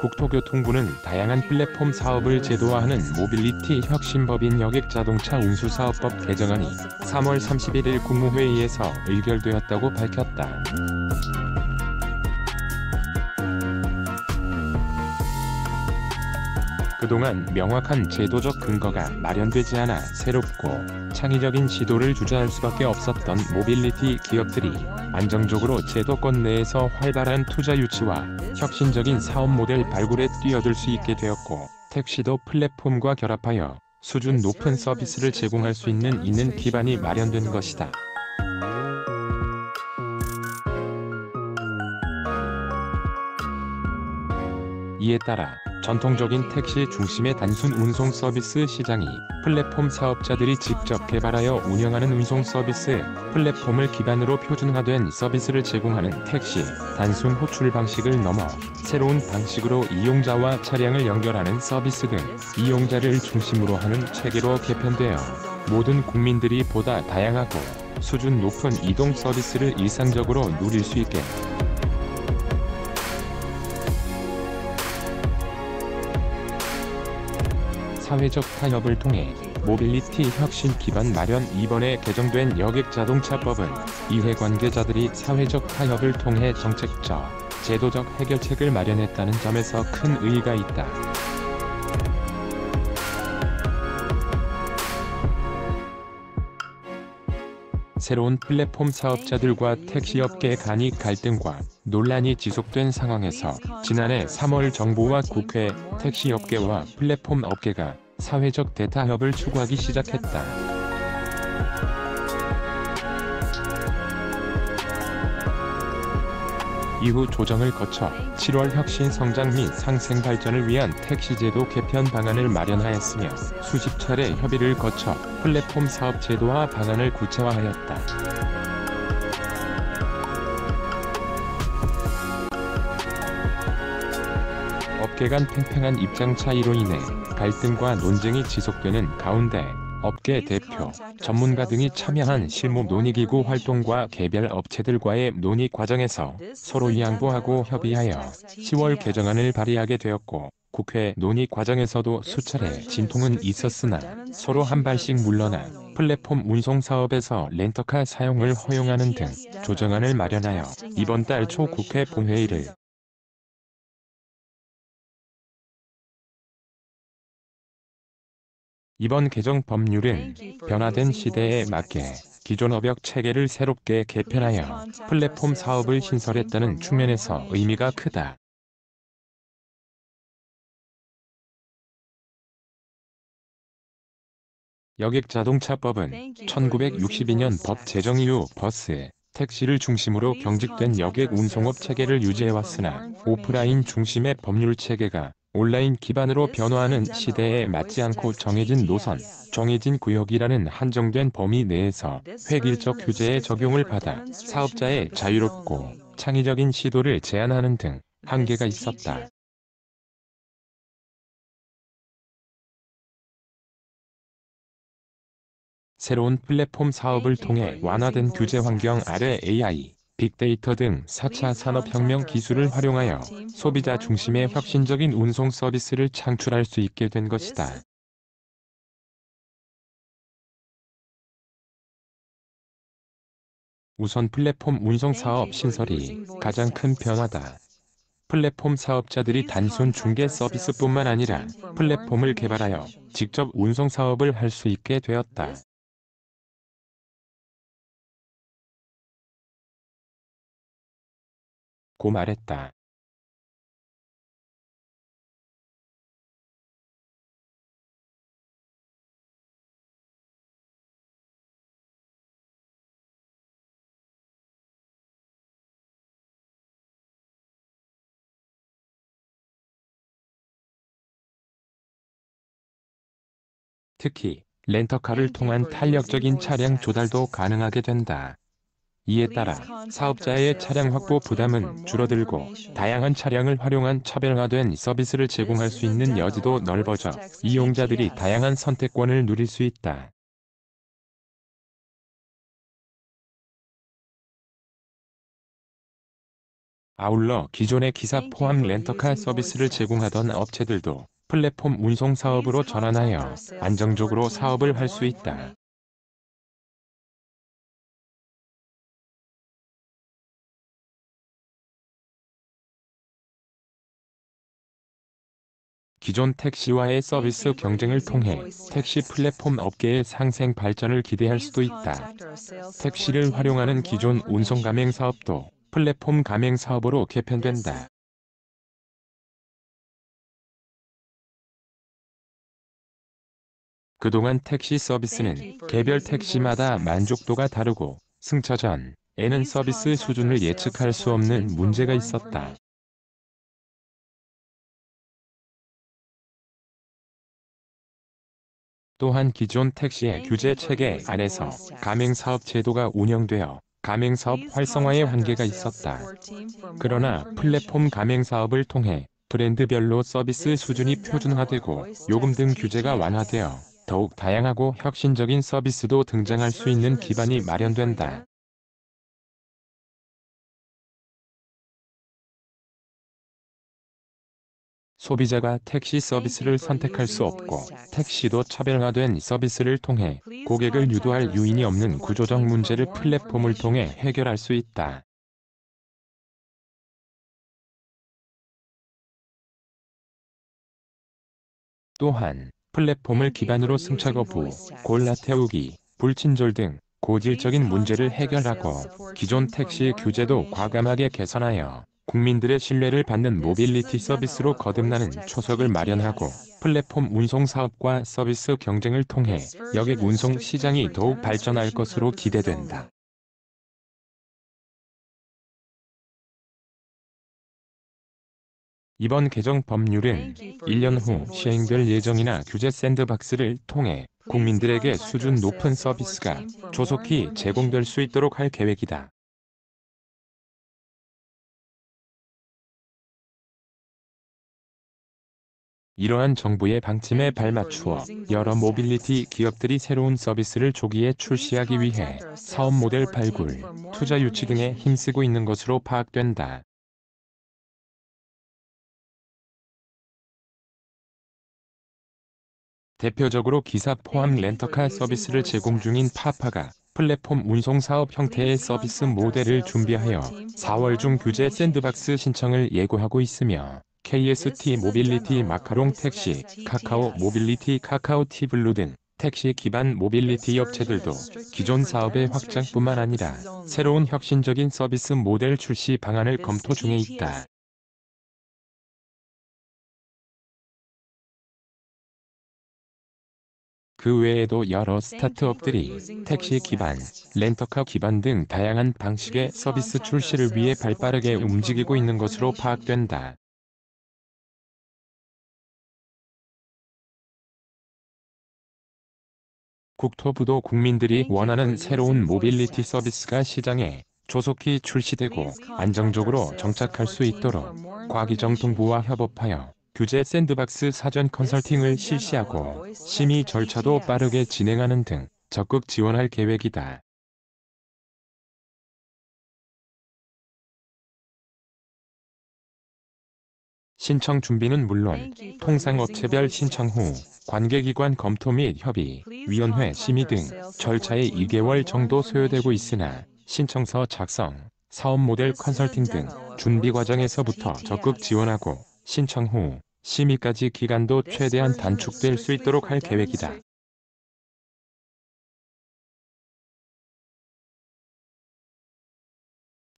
국토교통부는 다양한 플랫폼 사업을 제도화하는 모빌리티 혁신법인 여객자동차 운수사업법 개정안이 3월 31일 국무회의에서 의결되었다고 밝혔다. 그동안 명확한 제도적 근거가 마련되지 않아 새롭고 창의적인 시도를 주저할 수밖에 없었던 모빌리티 기업들이 안정적으로 제도권 내에서 활발한 투자 유치와 혁신적인 사업 모델 발굴에 뛰어들 수 있게 되었고, 택시도 플랫폼과 결합하여 수준 높은 서비스를 제공할 수 있는 기반이 마련된 것이다. 이에 따라 전통적인 택시 중심의 단순 운송 서비스 시장이 플랫폼 사업자들이 직접 개발하여 운영하는 운송 서비스 플랫폼을 기반으로 표준화된 서비스를 제공하는 택시 단순 호출 방식을 넘어 새로운 방식으로 이용자와 차량을 연결하는 서비스 등 이용자를 중심으로 하는 체계로 개편되어 모든 국민들이 보다 다양하고 수준 높은 이동 서비스를 일상적으로 누릴 수 있게 사회적 타협을 통해 모빌리티 혁신 기반 마련. 이번에 개정된 여객자동차법은 이해관계자들이 사회적 타협을 통해 정책적, 제도적 해결책을 마련했다는 점에서 큰 의의가 있다. 새로운 플랫폼 사업자들과 택시업계 간의 갈등과 논란이 지속된 상황에서 지난해 3월 정부와 국회, 택시업계와 플랫폼 업계가 사회적 대타협을 추구하기 시작했다. 이후 조정을 거쳐 7월 혁신 성장 및 상생 발전을 위한 택시제도 개편 방안을 마련하였으며 수십 차례 협의를 거쳐 플랫폼 사업 제도화 방안을 구체화하였다. 업계 간 팽팽한 입장 차이로 인해 갈등과 논쟁이 지속되는 가운데 업계 대표, 전문가 등이 참여한 실무 논의기구 활동과 개별 업체들과의 논의 과정에서 서로 양보하고 협의하여 10월 개정안을 발의하게 되었고, 국회 논의 과정에서도 수차례 진통은 있었으나 서로 한 발씩 물러나 플랫폼 운송 사업에서 렌터카 사용을 허용하는 등 조정안을 마련하여 이번 달 초 국회 본회의를 이번 개정 법률은 변화된 시대에 맞게 기존 업역 체계를 새롭게 개편하여 플랫폼 사업을 신설했다는 측면에서 의미가 크다. 여객자동차법은 1962년 법 제정 이후 버스, 택시를 중심으로 경직된 여객 운송업 체계를 유지해왔으나 오프라인 중심의 법률 체계가 온라인 기반으로 변화하는 시대에 맞지 않고 정해진 노선, 정해진 구역이라는 한정된 범위 내에서 획일적 규제의 적용을 받아 사업자의 자유롭고 창의적인 시도를 제한하는 등 한계가 있었다. 새로운 플랫폼 사업을 통해 완화된 규제 환경 아래 AI, 빅데이터 등 4차 산업혁명 기술을 활용하여 소비자 중심의 혁신적인 운송 서비스를 창출할 수 있게 된 것이다. 우선 플랫폼 운송 사업 신설이 가장 큰 변화다. 플랫폼 사업자들이 단순 중개 서비스뿐만 아니라 플랫폼을 개발하여 직접 운송 사업을 할 수 있게 되었다. 고 말했다. 특히 렌터카를 통한 탄력적인 차량 조달도 가능하게 된다. 이에 따라 사업자의 차량 확보 부담은 줄어들고 다양한 차량을 활용한 차별화된 서비스를 제공할 수 있는 여지도 넓어져 이용자들이 다양한 선택권을 누릴 수 있다. 아울러 기존의 기사 포함 렌터카 서비스를 제공하던 업체들도 플랫폼 운송 사업으로 전환하여 안정적으로 사업을 할 수 있다. 기존 택시와의 서비스 경쟁을 통해 택시 플랫폼 업계의 상생 발전을 기대할 수도 있다. 택시를 활용하는 기존 운송 가맹 사업도 플랫폼 가맹 사업으로 개편된다. 그동안 택시 서비스는 개별 택시마다 만족도가 다르고 승차 전에는 서비스 수준을 예측할 수 없는 문제가 있었다. 또한 기존 택시의 규제 체계 안에서 가맹사업 제도가 운영되어 가맹사업 활성화에 한계가 있었다. 그러나 플랫폼 가맹사업을 통해 브랜드별로 서비스 수준이 표준화되고 요금 등 규제가 완화되어 더욱 다양하고 혁신적인 서비스도 등장할 수 있는 기반이 마련된다. 소비자가 택시 서비스를 선택할 수 없고 택시도 차별화된 서비스를 통해 고객을 유도할 요인이 없는 구조적 문제를 플랫폼을 통해 해결할 수 있다. 또한 플랫폼을 기반으로 승차 거부, 골라 태우기, 불친절 등 고질적인 문제를 해결하고 기존 택시 규제도 과감하게 개선하여 국민들의 신뢰를 받는 모빌리티 서비스로 거듭나는 초석을 마련하고 플랫폼 운송 사업과 서비스 경쟁을 통해 여객 운송 시장이 더욱 발전할 것으로 기대된다. 이번 개정 법률은 1년 후 시행될 예정이나 규제 샌드박스를 통해 국민들에게 수준 높은 서비스가 조속히 제공될 수 있도록 할 계획이다. 이러한 정부의 방침에 발맞추어 여러 모빌리티 기업들이 새로운 서비스를 조기에 출시하기 위해 사업 모델 발굴, 투자 유치 등에 힘쓰고 있는 것으로 파악된다. 대표적으로 기사 포함 렌터카 서비스를 제공 중인 파파가 플랫폼 운송 사업 형태의 서비스 모델을 준비하여 4월 중 규제 샌드박스 신청을 예고하고 있으며 KST 모빌리티 마카롱 택시, 카카오 모빌리티 카카오티블루 등 택시 기반 모빌리티 업체들도 기존 사업의 확장뿐만 아니라 새로운 혁신적인 서비스 모델 출시 방안을 검토 중에 있다. 그 외에도 여러 스타트업들이 택시 기반, 렌터카 기반 등 다양한 방식의 서비스 출시를 위해 발빠르게 움직이고 있는 것으로 파악된다. 국토부도 국민들이 원하는 새로운 모빌리티 서비스가 시장에 조속히 출시되고 안정적으로 정착할 수 있도록 과기정통부와 협업하여 규제 샌드박스 사전 컨설팅을 실시하고 심의 절차도 빠르게 진행하는 등 적극 지원할 계획이다. 신청 준비는 물론 통상업체별 신청 후 관계기관 검토 및 협의, 위원회 심의 등 절차에 2개월 정도 소요되고 있으나 신청서 작성, 사업 모델 컨설팅 등 준비 과정에서부터 적극 지원하고 신청 후 심의까지 기간도 최대한 단축될 수 있도록 할 계획이다.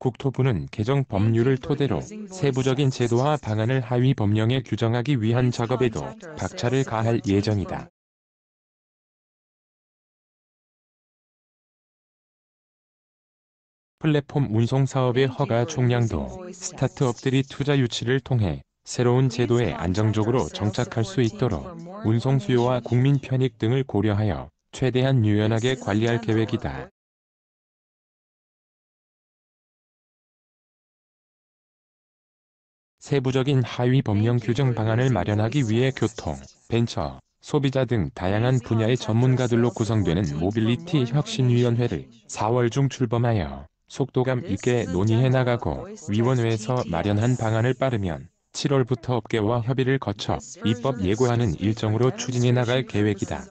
국토부는 개정 법률을 토대로 세부적인 제도와 방안을 하위 법령에 규정하기 위한 작업에도 박차를 가할 예정이다. 플랫폼 운송 사업의 허가 총량도 스타트업들이 투자 유치를 통해 새로운 제도에 안정적으로 정착할 수 있도록 운송 수요와 국민 편익 등을 고려하여 최대한 유연하게 관리할 계획이다. 세부적인 하위 법령 규정 방안을 마련하기 위해 교통, 벤처, 소비자 등 다양한 분야의 전문가들로 구성되는 모빌리티 혁신위원회를 4월 중 출범하여 속도감 있게 논의해 나가고 위원회에서 마련한 방안을 빠르면 7월부터 업계와 협의를 거쳐 입법 예고하는 일정으로 추진해 나갈 계획이다.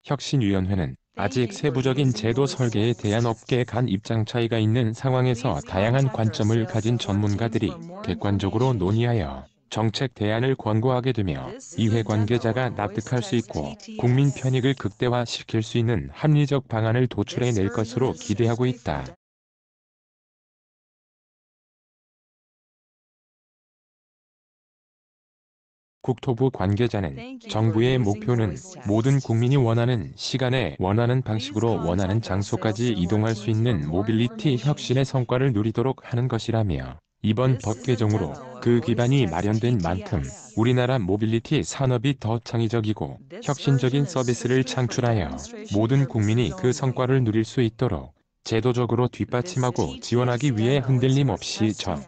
혁신위원회는 아직 세부적인 제도 설계에 대한 업계 간 입장 차이가 있는 상황에서 다양한 관점을 가진 전문가들이 객관적으로 논의하여 정책 대안을 권고하게 되며 이해 관계자가 납득할 수 있고 국민 편익을 극대화시킬 수 있는 합리적 방안을 도출해 낼 것으로 기대하고 있다. 국토부 관계자는 정부의 목표는 모든 국민이 원하는 시간에 원하는 방식으로 원하는 장소까지 이동할 수 있는 모빌리티 혁신의 성과를 누리도록 하는 것이라며 이번 법 개정으로 그 기반이 마련된 만큼 우리나라 모빌리티 산업이 더 창의적이고 혁신적인 서비스를 창출하여 모든 국민이 그 성과를 누릴 수 있도록 제도적으로 뒷받침하고 지원하기 위해 흔들림 없이 정